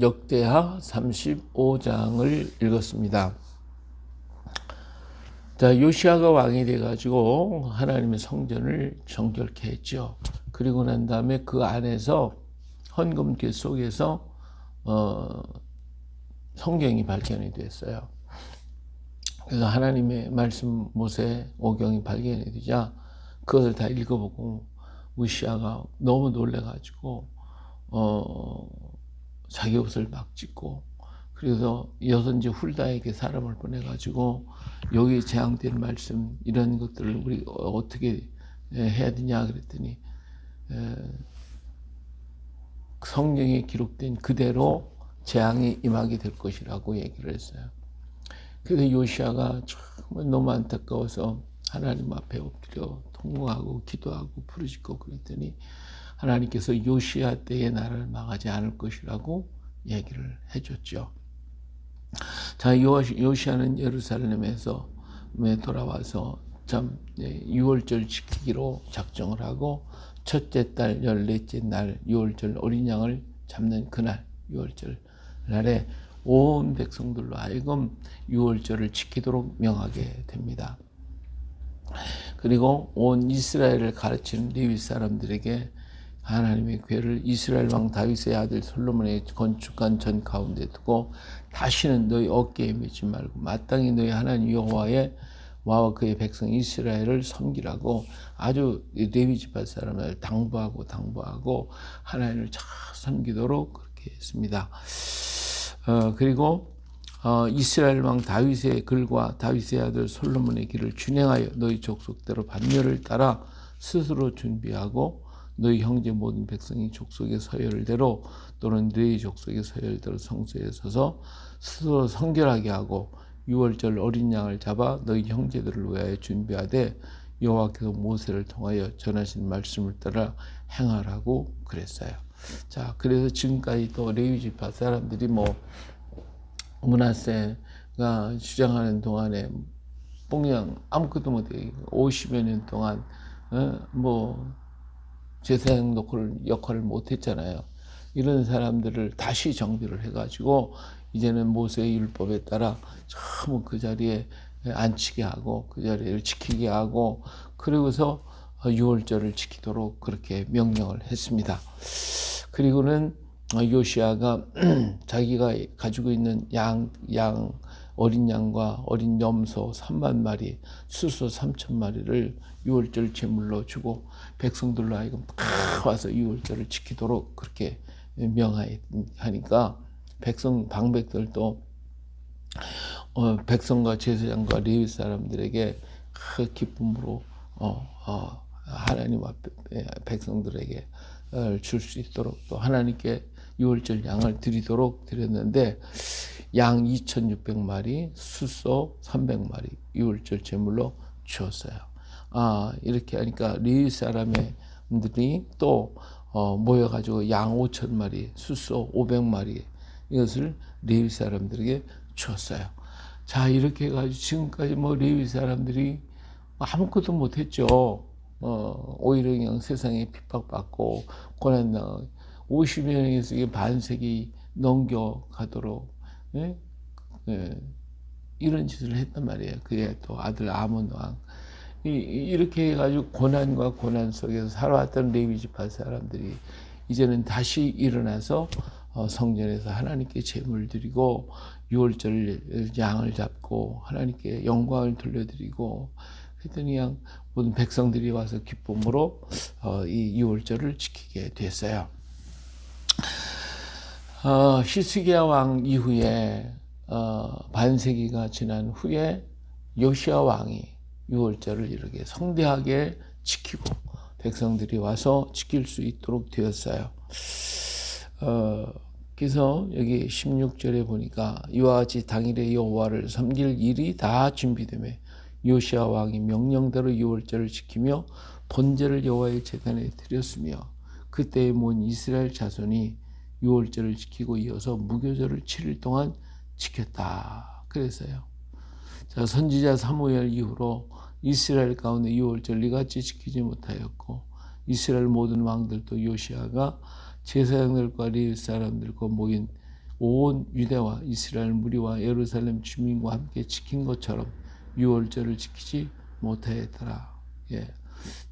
역대하 35장을 읽었습니다. 자, 요시아가 왕이 돼가지고 하나님의 성전을 정결케 했죠. 그리고 난 다음에 그 안에서 헌금궤 속에서 성경이 발견이 됐어요. 그래서 하나님의 말씀 모세 오경이 발견이 되자 그것을 다 읽어보고 우시아가 너무 놀래가지고 자기 옷을 막 찢고, 그래서 여선지 훌다에게 사람을 보내가지고 여기 제한된 말씀 이런 것들을 우리 어떻게 해야 되냐 그랬더니 성경에 기록된 그대로 재앙이 임하게 될 것이라고 얘기를 했어요. 그래서 요시아가 정말 너무 안타까워서 하나님 앞에 엎드려 통곡하고 기도하고 부르짖고 그랬더니 하나님께서 요시아 때의 나라를 망하지 않을 것이라고 얘기를 해줬죠. 자, 요시아는 예루살렘에서 돌아와서 참 6월절 지키기로 작정을 하고 첫째 달 14째 날 6월절 어린 양을 잡는 그날 6월절 날에 온 백성들로 하여금 6월절을 지키도록 명하게 됩니다. 그리고 온 이스라엘을 가르치는 레위 사람들에게 하나님의 궤를 이스라엘 왕 다윗의 아들 솔로몬의 건축한 전 가운데 두고 다시는 너희 어깨에 메지 말고 마땅히 너희 하나님 여호와의 와와 그의 백성 이스라엘을 섬기라고 아주 레위 지파 사람을 당부하고 하나님을 잘 섬기도록 그렇게 했습니다. 그리고 이스라엘 왕 다윗의 글과 다윗의 아들 솔로몬의 길을 준행하여 너희 족속대로 반열을 따라 스스로 준비하고 너희 형제 모든 백성이 족속의 서열대로 또는 너희 족속의 서열대로 성소에 서서 스스로 성결하게 하고 6월절 어린 양을 잡아 너희 형제들을 위하여 준비하되 여호와께서 모세를 통하여 전하신 말씀을 따라 행하라고 그랬어요. 자, 그래서 지금까지 또 레위 지파 사람들이 므낫세가 주장하는 동안에 그냥 아무것도 못해 50여 년 동안 제사장 역할을 못했잖아요. 이런 사람들을 다시 정비를 해가지고 이제는 모세의 율법에 따라 전부 그 자리에 앉히게 하고 그 자리를 지키게 하고 그러고서 6월절을 지키도록 그렇게 명령을 했습니다. 그리고는 요시아가 자기가 가지고 있는 어린 양과 어린 염소 3만 마리, 수소 3천 마리를 6월절 제물로 주고 백성들로 하여금 다 와서 6월절을 지키도록 그렇게 명하니까 방백들도 백성과 제사장과 레위 사람들에게 그 기쁨으로 하나님 앞에 백성들에게 줄 수 있도록 또 하나님께 6월절 양을 드렸는데 양 2,600마리, 수소 300마리 6월절 제물로 주었어요. 이렇게 하니까 레위 사람들이 또 모여가지고 양 5,000마리, 수소 500마리 이것을 레위 사람들에게 주었어요. 자, 이렇게 해가지고 지금까지 레위 사람들이 아무것도 못했죠. 오히려 그냥 세상에 핍박받고 고난당 50년에서 반세기 넘겨가도록 이런 짓을 했단 말이에요. 그의 또 아들 아몬 왕 이렇게 해가지고 고난과 고난 속에서 살아왔던 레위 지파 사람들이 이제는 다시 일어나서 성전에서 하나님께 제물 드리고 6월절 양을 잡고 하나님께 영광을 돌려드리고 그랬더니 그냥 모든 백성들이 와서 기쁨으로 이 6월절을 지키게 됐어요. 히스기야 왕 이후에 반세기가 지난 후에 요시야 왕이 6월절을 이렇게 성대하게 지키고 백성들이 와서 지킬 수 있도록 되었어요. 그래서 여기 16절에 보니까 이와 같이 당일에 여호와를 섬길 일이 다 준비되매 요시야 왕이 명령대로 6월절을 지키며 번제를 여호와의 제단에 드렸으며 그때에 모인 이스라엘 자손이 6월절을 지키고 이어서 무교절을 7일 동안 지켰다. 그랬어요. 자, 선지자 사무엘 이후로 이스라엘 가운데 6월절 이같이 지키지 못하였고 이스라엘 모든 왕들도 요시아가 제사장들과 레위 사람들과 모인 온 유대와 이스라엘 무리와 예루살렘 주민과 함께 지킨 것처럼 유월절을 지키지 못하였더라. 예.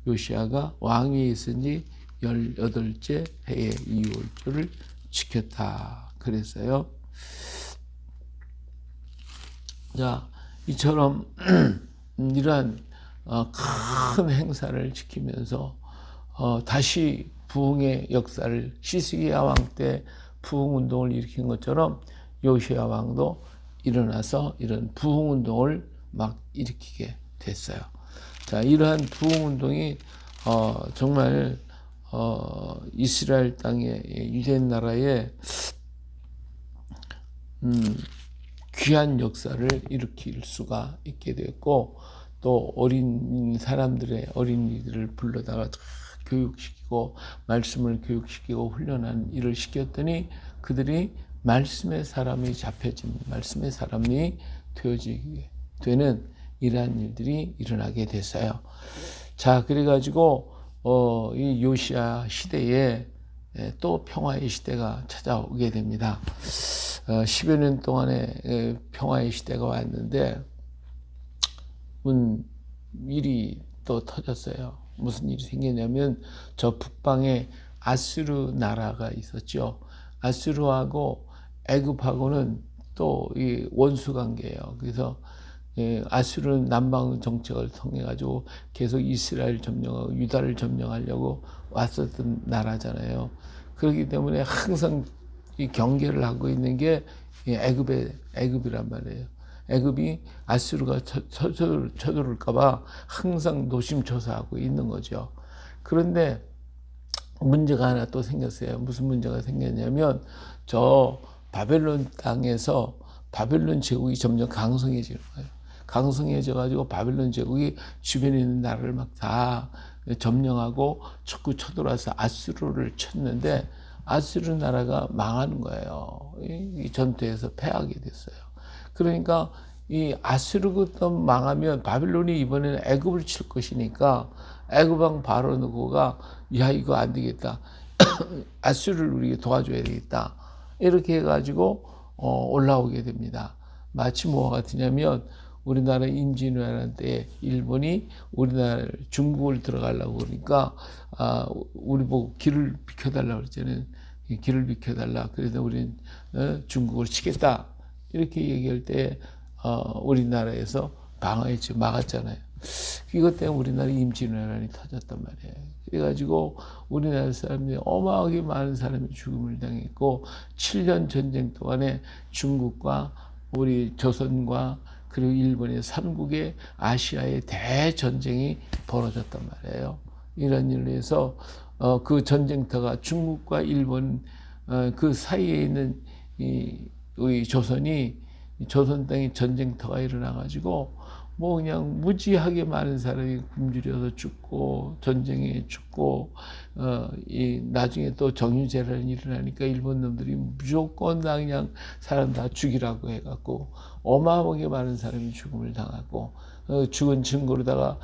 요시야가 왕위에 있으니 18째 해에 이 유월절을 지켰다. 그랬어요. 자, 이처럼 이러한 큰 행사를 지키면서 다시 부흥의 역사를 시스기야 왕 때 부흥 운동을 일으킨 것처럼 요시야 왕도 일어나서 이런 부흥 운동을 막 일으키게 됐어요. 자, 이러한 부흥 운동이 정말 이스라엘 땅의 유대 나라에 귀한 역사를 일으킬 수가 있게 됐고, 또 어린 사람들의 어린이들을 불러다가 교육시키고 말씀을 교육시키고 훈련한 일을 시켰더니 그들이 말씀의 사람이 잡혀진 말씀의 사람이 되어지게 되는 이러한 일들이 일어나게 됐어요. 자, 그래가지고 이 요시야 시대에 또 평화의 시대가 찾아오게 됩니다. 10여 년 동안의 평화의 시대가 왔는데 일이 또 터졌어요. 무슨 일이 생겼냐면 저 북방에 아수르 나라가 있었죠. 아수르하고 애굽하고는 또 이 원수 관계예요. 그래서 아수르는 남방 정책을 통해 가지고 계속 이스라엘 점령하고 유다를 점령하려고 왔었던 나라잖아요. 그렇기 때문에 항상 이 경계를 하고 있는 게 애굽이란 말이에요. 애굽이 아수르가 쳐들어올까봐 항상 노심초사하고 있는 거죠. 그런데 문제가 하나 또 생겼어요. 무슨 문제가 생겼냐면 저 바벨론 땅에서 바벨론 제국이 점점 강성해지는 거예요. 강성해져가지고 바벨론 제국이 주변에 있는 나라를 막 다 점령하고 자꾸 쳐들어와서 아수르를 쳤는데 아수르 나라가 망하는 거예요. 이 전투에서 패하게 됐어요. 그러니까 이 아수르부터 망하면 바빌론이 이번에는 애굽을 칠 것이니까 애굽 왕 바로 느고가 야 이거 안 되겠다. 아수르를 우리가 도와줘야 되겠다. 이렇게 해가지고 올라오게 됩니다. 마치 뭐와 같으냐면 우리나라 임진왜란 때 일본이 우리나라 중국을 들어가려고 그러니까 우리 보고 길을 비켜달라고 그랬잖아요. 길을 비켜달라. 그래서 우리는 중국을 치겠다. 이렇게 얘기할 때 우리나라에서 방어했지 막았잖아요. 이것 때문에 우리나라 임진왜란이 터졌단 말이에요. 그래가지고 우리나라 사람들이 어마어마하게 많은 사람이 죽음을 당했고 7년 전쟁 동안에 중국과 우리 조선과 그리고 일본의 삼국의 아시아의 대전쟁이 벌어졌단 말이에요. 이런 일로 해서 그 전쟁터가 중국과 일본 그 사이에 있는 우리 조선이 조선 땅에 전쟁터가 일어나가지고 뭐 그냥 무지하게 많은 사람이 굶주려서 죽고 전쟁에 죽고 이 나중에 또 정유재란이 일어나니까 일본 놈들이 무조건 다 그냥 사람 다 죽이라고 해갖고 어마어마하게 많은 사람이 죽음을 당하고 죽은 증거로다가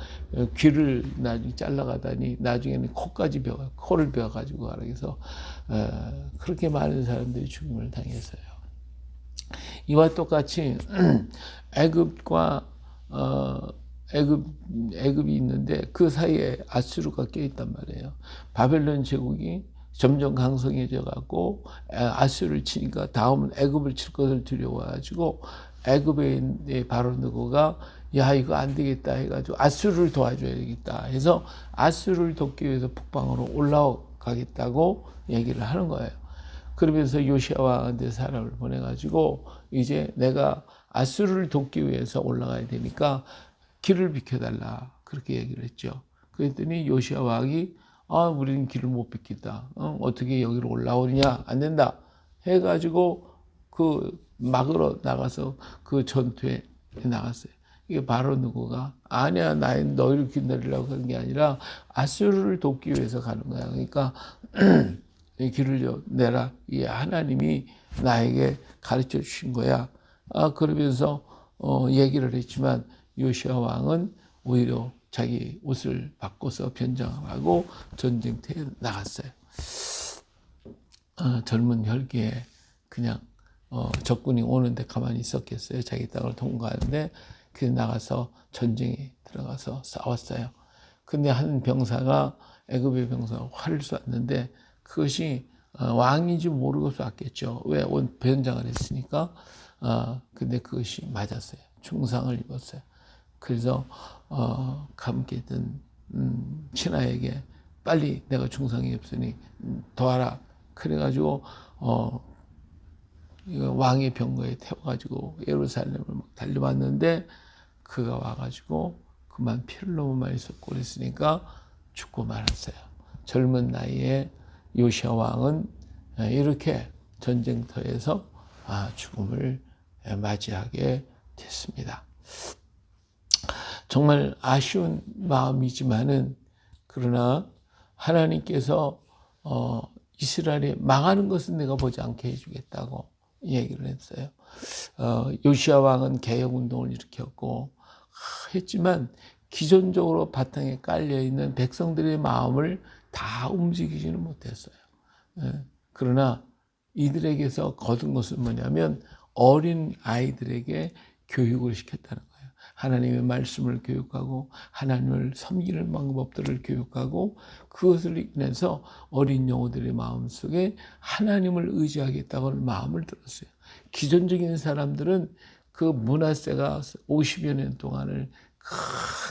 귀를 나중에 잘라가다니 나중에는 코를 베어가지고 그래서 그렇게 많은 사람들이 죽음을 당했어요. 이와 똑같이 애굽과 애굽이 있는데 그 사이에 아수르가 껴있단 말이에요. 바벨론 제국이 점점 강성해져 갖고 아수르를 치니까 다음은 애굽을 칠 것을 두려워가지고 애굽의 바로 느고가 야 이거 안 되겠다 해가지고 아수르를 도와줘야 되겠다 해서 아수르를 돕기 위해서 북방으로 올라가겠다고 얘기를 하는 거예요. 그러면서 요시야 왕한테 사람을 보내가지고 이제 내가 아수르를 돕기 위해서 올라가야 되니까 길을 비켜달라 그렇게 얘기를 했죠. 그랬더니 요시야 왕이 우리는 길을 못 비킨다. 어떻게 여기로 올라오느냐 안 된다 해가지고 그 막으로 나가서 그 전투에 나갔어요. 이게 바로 누구가 아니야 나는 너희를 기다리려고 하는 게 아니라 아수르를 돕기 위해서 가는 거야. 그러니까 이 길을 내라. 이 하나님이 나에게 가르쳐 주신 거야. 그러면서 얘기를 했지만 요시야 왕은 오히려 자기 옷을 바꿔서 변장하고 전쟁터에 나갔어요. 젊은 혈기에 그냥 적군이 오는데 가만히 있었겠어요. 자기 땅을 통과하는데 그래서 나가서 전쟁에 들어가서 싸웠어요. 근데 한 병사가 애굽의 병사가 활을 쐈는데 그것이 왕인지 모르고 쐈겠죠. 왜 변장을 했으니까. 근데 그것이 맞았어요. 중상을 입었어요. 그래서 함께 있던 신하에게 빨리 내가 중상이 없으니 도와라. 그래가지고 왕의 병거에 태워가지고 예루살렘을 달려왔는데 그가 와가지고 그만 피를 너무 많이 쏟고 그랬으니까 죽고 말았어요. 젊은 나이에 요시야 왕은 이렇게 전쟁터에서 죽음을 맞이하게 됐습니다. 정말 아쉬운 마음이지만은 그러나 하나님께서 이스라엘이 망하는 것은 내가 보지 않게 해주겠다고 얘기를 했어요. 요시야 왕은 개혁운동을 일으켰고 했지만 기존적으로 바탕에 깔려있는 백성들의 마음을 다 움직이지는 못했어요. 그러나 이들에게서 거둔 것은 뭐냐면 어린 아이들에게 교육을 시켰다는 거예요. 하나님의 말씀을 교육하고 하나님을 섬기는 방법들을 교육하고 그것을 인해서 어린 영혼들의 마음속에 하나님을 의지하겠다고 하는 마음을 들었어요. 기존적인 사람들은 그 므낫세가 50여 년 동안을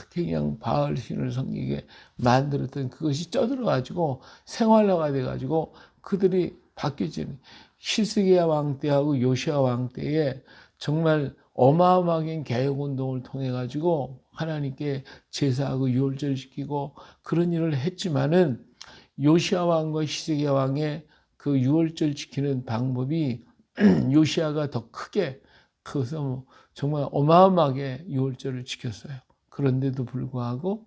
그냥 바알 신을 섬기게 만들었던 그것이 쪄들어가지고 생활화가 돼가지고 그들이 바뀌지는 히스기야 왕 때하고 요시야 왕 때에 정말 어마어마하게 개혁운동을 통해 가지고 하나님께 제사하고 유월절 시키고 그런 일을 했지만은 요시야 왕과 히스기야 왕의 그 유월절 지키는 방법이 요시야가 더 크게 그래서 정말 어마어마하게 유월절을 지켰어요. 그런데도 불구하고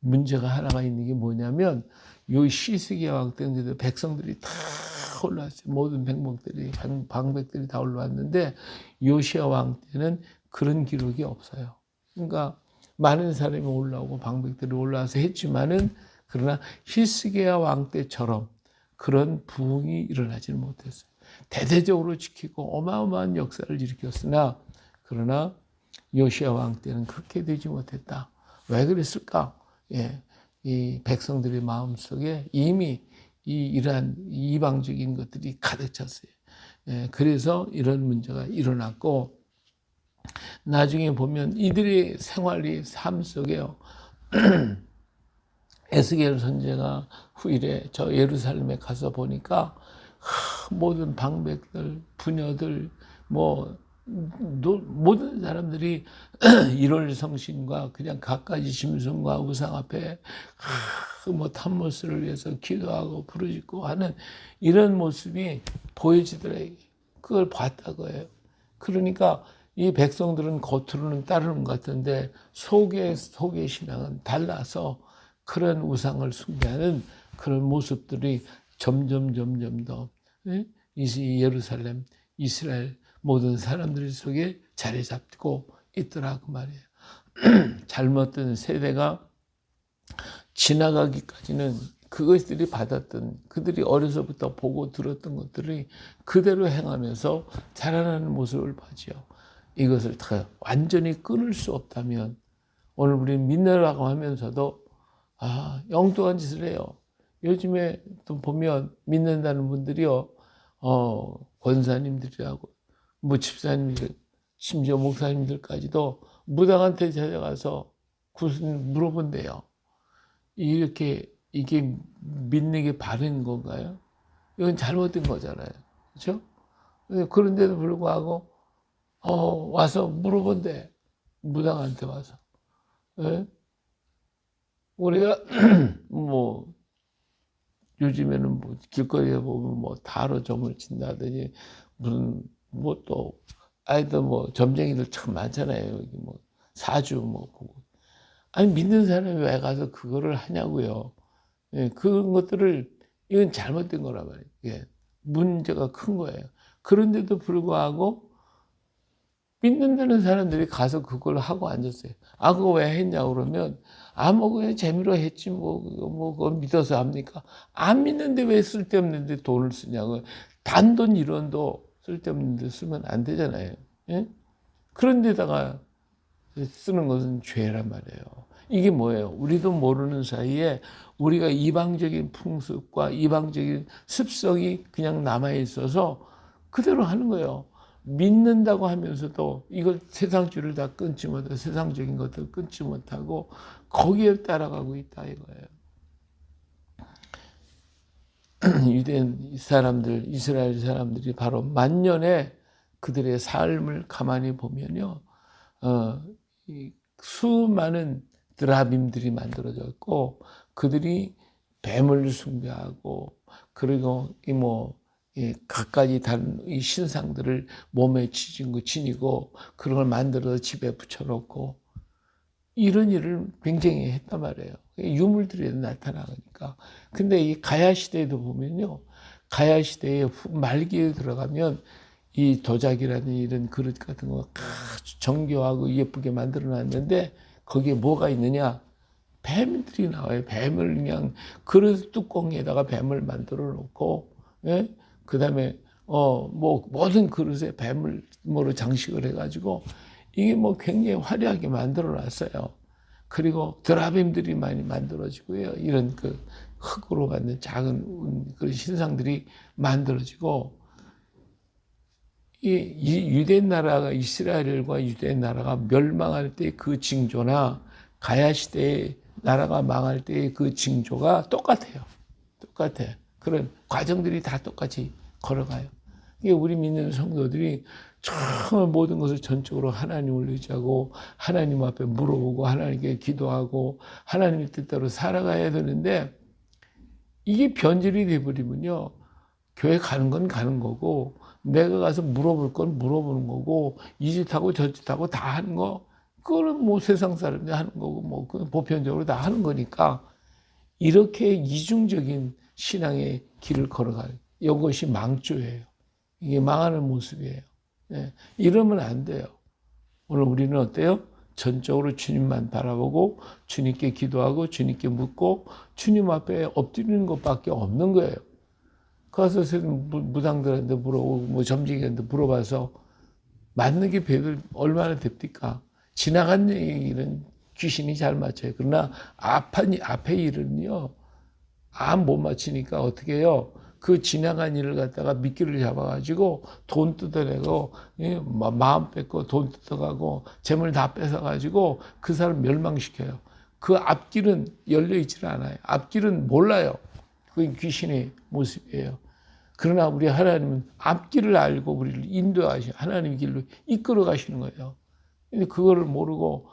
문제가 하나가 있는 게 뭐냐면 요 히스기야 왕 때인데도 백성들이 다 올라왔어요. 모든 방백들이 다 올라왔는데 요시야 왕 때는 그런 기록이 없어요. 그러니까 많은 사람이 올라오고 방백들이 올라와서 했지만은 그러나 히스기야 왕 때처럼 그런 부흥이 일어나지는 못했어요. 대대적으로 지키고 어마어마한 역사를 일으켰으나 그러나 요시야 왕 때는 그렇게 되지 못했다. 왜 그랬을까? 이 백성들의 마음속에 이미 이러한 이방적인 것들이 가득 찼어요. 그래서 이런 문제가 일어났고 나중에 보면 이들의 생활이 삶 속에요. 에스겔 선지자가 후일에 저 예루살렘에 가서 보니까 모든 방백들, 부녀들, 모든 사람들이 일월성신과 그냥 갖가지 짐승과 우상 앞에 탐모스를 위해서 기도하고 부르짖고 하는 이런 모습이 보여지더래요. 그걸 봤다고 해요. 그러니까 이 백성들은 겉으로는 따르는 것 같은데 속의 신앙은 달라서 그런 우상을 숭배하는 그런 모습들이 점점 더 예루살렘, 이스라엘 모든 사람들 속에 자리 잡고 있더라고 말이에요. 잘못된 세대가 지나가기까지는 그것들이 받았던 그들이 어려서부터 보고 들었던 것들이 그대로 행하면서 자라나는 모습을 보죠. 이것을 다 완전히 끊을 수 없다면 오늘 우리는 믿느라고 하면서도 엉뚱한 짓을 해요. 요즘에 또 보면 믿는다는 분들이요, 권사님들이라고, 집사님들, 심지어 목사님들까지도 무당한테 찾아가서 무슨 물어본대요. 이게 믿는 게 바른 건가요? 이건 잘못된 거잖아요. 그렇죠? 그런데도 불구하고, 와서 물어본대. 무당한테 와서. 예? 우리가, 요즘에는 길거리에 보면 다로 점을 친다더니 무슨 또 아이들 점쟁이들 참 많잖아요. 여기 사주 보고. 아니 믿는 사람이 왜 가서 그거를 하냐고요. 그런 것들을 이건 잘못된 거란 말이에요. 문제가 큰 거예요. 그런데도 불구하고 믿는다는 사람들이 가서 그걸 하고 앉았어요. 그거 왜 했냐고 그러면, 그냥 재미로 했지, 그거 믿어서 합니까? 안 믿는데 왜 쓸데없는데 돈을 쓰냐고. 단돈 1원도 쓸데없는 데 쓰면 안 되잖아요. 예? 그런 데다가 쓰는 것은 죄란 말이에요. 이게 뭐예요? 우리도 모르는 사이에 우리가 이방적인 풍습과 이방적인 습성이 그냥 남아 있어서 그대로 하는 거예요. 믿는다고 하면서도 이걸 세상줄을 다 끊지 못하고 세상적인 것들 끊지 못하고 거기에 따라가고 있다 이거예요. 유대인 사람들, 이스라엘 사람들이 바로 만년에 그들의 삶을 가만히 보면요, 이 수많은 드라빔들이 만들어졌고, 그들이 뱀을 숭배하고, 그리고 이 갖가지 다른 이 신상들을 몸에 지니고, 그런 걸 만들어서 집에 붙여놓고, 이런 일을 굉장히 했단 말이에요. 유물들이 나타나니까. 근데 이 가야 시대에도 보면요. 가야 시대의 말기에 들어가면 이 도자기라는 이런 그릇 같은 거 아주 정교하고 예쁘게 만들어 놨는데 거기에 뭐가 있느냐? 뱀들이 나와요. 뱀을 그냥 그릇 뚜껑에다가 뱀을 만들어 놓고, 예? 그 다음에, 모든 그릇에 뱀을 뭐로 장식을 해가지고 이게 뭐 굉장히 화려하게 만들어 놨어요. 그리고 드라빔들이 많이 만들어지고요. 이런 그 흙으로 만든 작은 그런 신상들이 만들어지고, 이 유대 나라가 이스라엘과 유대 나라가 멸망할 때 그 징조나 가야 시대의 나라가 망할 때 그 징조가 똑같아요. 똑같아. 그런 과정들이 다 똑같이 걸어가요. 이게 우리 믿는 성도들이 정말 모든 것을 전적으로 하나님을 의지하고 하나님 앞에 물어보고 하나님께 기도하고 하나님의 뜻대로 살아가야 되는데 이게 변질이 돼버리면요. 교회 가는 건 가는 거고 내가 가서 물어볼 건 물어보는 거고 이 짓하고 저 짓하고 다 하는 거 그거는 뭐 세상 사람들이 하는 거고 뭐 보편적으로 다 하는 거니까 이렇게 이중적인 신앙의 길을 걸어가요. 이것이 망조예요. 이게 망하는 모습이에요. 예, 이러면 안 돼요. 오늘 우리는 어때요? 전적으로 주님만 바라보고 주님께 기도하고 주님께 묻고 주님 앞에 엎드리는 것밖에 없는 거예요. 가서 무당들한테 물어보고 뭐 점쟁이한테 물어봐서 맞는 게 배들 얼마나 됩니까? 지나간 일은 귀신이 잘 맞춰요. 그러나 앞에 일은요, 못 맞히니까 어떻게 해요? 그 지나간 일을 갖다가 미끼를 잡아가지고 돈 뜯어내고 마음 뺏고 돈 뜯어가고 재물 다 뺏어가지고 그 사람 멸망시켜요. 그 앞길은 열려있질 않아요. 앞길은 몰라요. 그게 귀신의 모습이에요. 그러나 우리 하나님은 앞길을 알고 우리를 인도하시고 하나님 길로 이끌어 가시는 거예요. 근데 그거를 모르고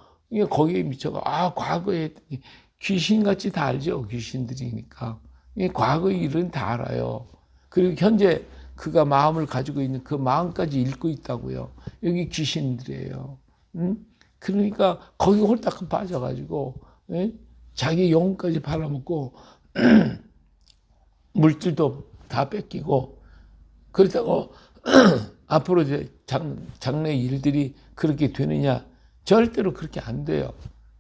거기에 미쳐가 과거에 귀신같이 다 알죠. 귀신들이니까. 과거의 일은 다 알아요. 그리고 현재 그가 마음을 가지고 있는 그 마음까지 읽고 있다고요. 여기 귀신들이에요. 그러니까 거기 홀딱 빠져가지고 자기 영혼까지 팔아먹고 물질도 다 뺏기고 그렇다고 앞으로 이제 장래 일들이 그렇게 되느냐? 절대로 그렇게 안 돼요.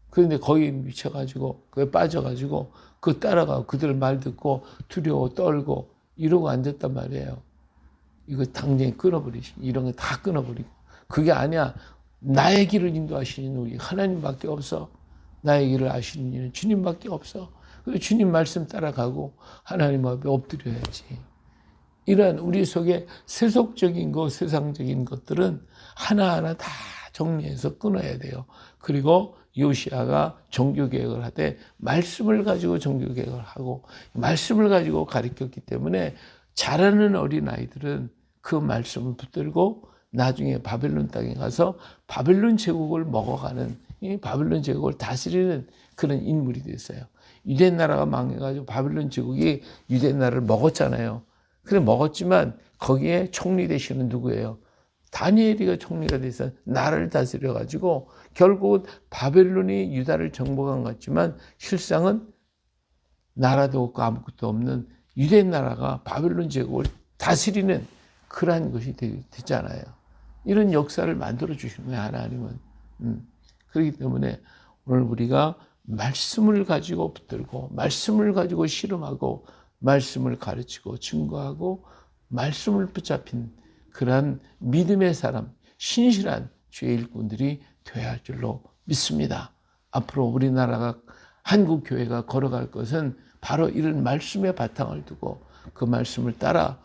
그런데 거기에 미쳐가지고 그에 빠져가지고 그 따라가고 그들 말 듣고 두려워 떨고 이러고 앉았단 말이에요. 이거 당장에 끊어버리시고 이런 거 다 끊어버리고 그게 아니야. 나의 길을 인도하시는 우리 하나님밖에 없어. 나의 길을 아시는 이는 주님밖에 없어. 그래서 주님 말씀 따라가고 하나님 앞에 엎드려야지. 이러한 우리 속에 세속적인 것, 세상적인 것들은 하나하나 다 정리해서 끊어야 돼요. 그리고 요시아가 종교개혁을 하되 말씀을 가지고 종교개혁을 하고 말씀을 가지고 가르쳤기 때문에 자라는 어린아이들은 그 말씀을 붙들고 나중에 바벨론 땅에 가서 바벨론 제국을 먹어가는 이 바벨론 제국을 다스리는 그런 인물이 됐어요. 유대 나라가 망해가지고 바벨론 제국이 유대 나라를 먹었잖아요. 그래 먹었지만 거기에 총리 되시는 누구예요? 다니엘이가 총리가 돼서 나라를 다스려가지고 결국은 바벨론이 유다를 정복한 것 같지만 실상은 나라도 없고 아무것도 없는 유대 나라가 바벨론 제국을 다스리는 그러한 것이 되잖아요. 이런 역사를 만들어 주시는 거예요, 하나님은. 그렇기 때문에 오늘 우리가 말씀을 가지고 붙들고 말씀을 가지고 실험하고 말씀을 가르치고 증거하고 말씀을 붙잡힌 그러한 믿음의 사람, 신실한 주의 일꾼들이 되어야 할 줄로 믿습니다. 앞으로 우리나라가 한국 교회가 걸어갈 것은 바로 이런 말씀의 바탕을 두고 그 말씀을 따라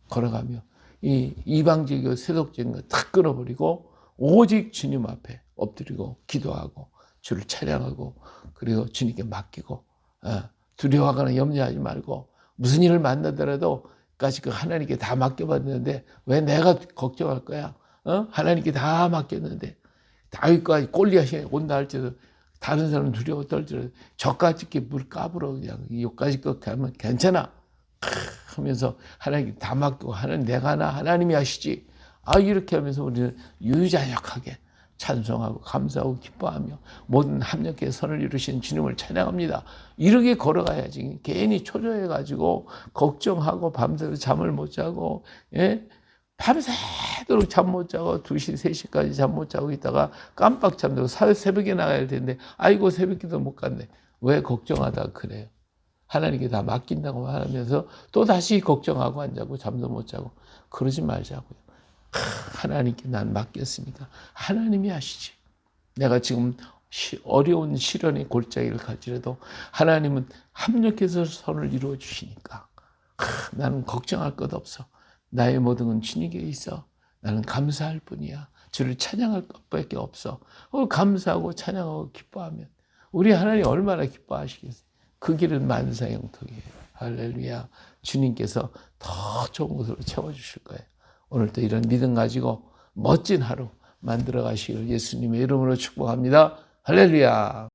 걸어가며 이 이방적이고 세속적인 거 다 끊어버리고 오직 주님 앞에 엎드리고 기도하고 주를 찬양하고 그리고 주님께 맡기고 두려워하거나 염려하지 말고 무슨 일을 만나더라도 까지 그 하나님께 다 맡겨봤는데 왜 내가 걱정할 거야? 하나님께 다 맡겼는데 다윗과 골리앗이 온다 할지라도 다른 사람 두려워 떨지라도 저까지 물 까불어 그냥 여기까지 것 하면 괜찮아 하면서 하나님께 다 맡기고 하나님 내가 하나 하나님이 하시지. 이렇게 하면서 우리는 유자역하게 찬송하고 감사하고 기뻐하며 모든 합력의 선을 이루신 주님을 찬양합니다. 이렇게 걸어가야지. 괜히 초조해가지고 걱정하고 밤새도록 잠을 못 자고 밤새도록 잠 못 자고 2시, 3시까지 잠 못 자고 있다가 깜빡 잠들고 새벽에 나가야 되는데 아이고 새벽기도 못 갔네. 왜 걱정하다가 그래요. 하나님께 다 맡긴다고 하면서 또 다시 걱정하고 안 자고 잠도 못 자고 그러지 말자고요. 하나님께 난 맡겼으니까 하나님이 하시지. 내가 지금 어려운 시련의 골짜기를 갈지라도 하나님은 합력해서 선을 이루어 주시니까 나는 걱정할 것 없어. 나의 모든 건 주님께 있어. 나는 감사할 뿐이야. 주를 찬양할 것밖에 없어. 감사하고 찬양하고 기뻐하면 우리 하나님 얼마나 기뻐하시겠어요. 그 길은 만사형통이에요. 할렐루야. 주님께서 더 좋은 것으로 채워주실 거예요. 오늘도 이런 믿음 가지고 멋진 하루 만들어 가시기를 예수님의 이름으로 축복합니다. 할렐루야.